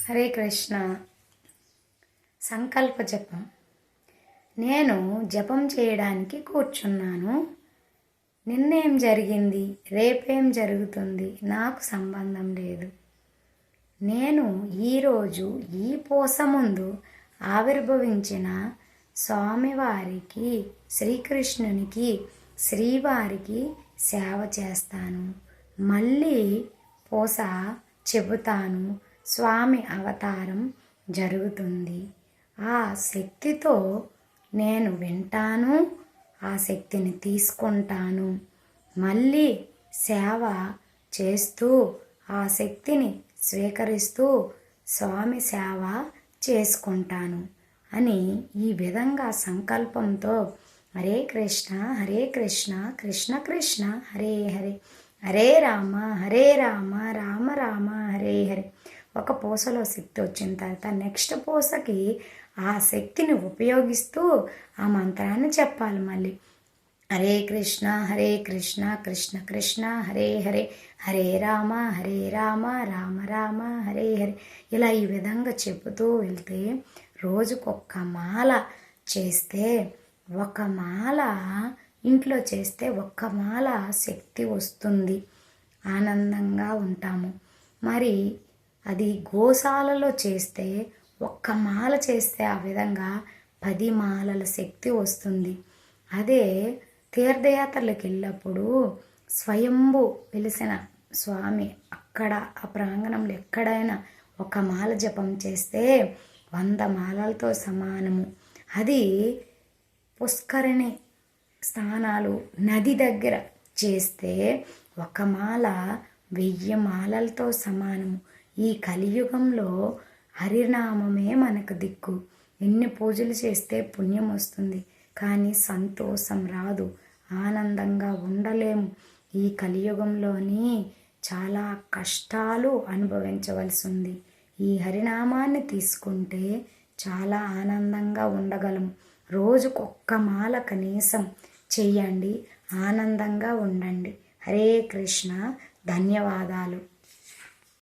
హరే కృష్ణ. సంకల్ప జపం. నేను జపం చేయడానికి కూర్చున్నాను. నిన్నేం జరిగింది, రేపేం జరుగుతుంది నాకు సంబంధం లేదు. నేను ఈరోజు ఈ పూస ముందు ఆవిర్భవించిన స్వామివారికి, శ్రీకృష్ణునికి, శ్రీవారికి సేవ చేస్తాను. మళ్ళీ పూస చెబుతాను. స్వామి అవతారం జరుగుతుంది. ఆ శక్తితో నేను వింటాను, ఆ శక్తిని తీసుకుంటాను. మళ్ళీ సేవ చేస్తూ ఆ శక్తిని స్వీకరిస్తూ స్వామి సేవ చేసుకుంటాను అని ఈ విధంగా సంకల్పంతో హరే కృష్ణ హరే కృష్ణ కృష్ణ కృష్ణ హరే హరే, హరే రామ రామ రామ హరే హరే. ఒక పూసలో శక్తి వచ్చిన తర్వాత నెక్స్ట్ పూసకి ఆ శక్తిని ఉపయోగిస్తూ ఆ మంత్రాన్ని చెప్పాలి. మళ్ళీ హరే కృష్ణ కృష్ణ కృష్ణ హరే హరే, హరే రామ రామ రామ హరే హరే. ఇలా ఈ విధంగా చెబుతూ వెళ్తే రోజుకొక్క మాల చేస్తే, ఒక మాల ఇంట్లో చేస్తే ఒక్క మాల శక్తి వస్తుంది. ఆనందంగా ఉంటాము. మరి అది గోశాలలో చేస్తే ఒక్క మాల చేస్తే ఆ విధంగా 10 మాలల శక్తి వస్తుంది. అదే తీర్థయాత్రలకు వెళ్ళినప్పుడు స్వయంభూ వెలిసిన స్వామి అక్కడ ఆ ప్రాంగణంలో ఎక్కడైనా ఒక మాల జపం చేస్తే 100 మాలలతో సమానము. అది పుష్కరిణి స్నానాలు నది దగ్గర చేస్తే ఒక మాల 1000 మాలలతో సమానము. ఈ కలియుగంలో హరినామమే మనకు దిక్కు. ఎన్ని పూజలు చేస్తే పుణ్యం వస్తుంది, కానీ సంతోషం రాదు, ఆనందంగా ఉండలేము. ఈ కలియుగంలోని చాలా కష్టాలు అనుభవించవలసి ఉంది. ఈ హరినామాన్ని తీసుకుంటే చాలా ఆనందంగా ఉండగలము. రోజుకొక్క మాల కనీసం చెయ్యండి, ఆనందంగా ఉండండి. హరే కృష్ణ. ధన్యవాదాలు.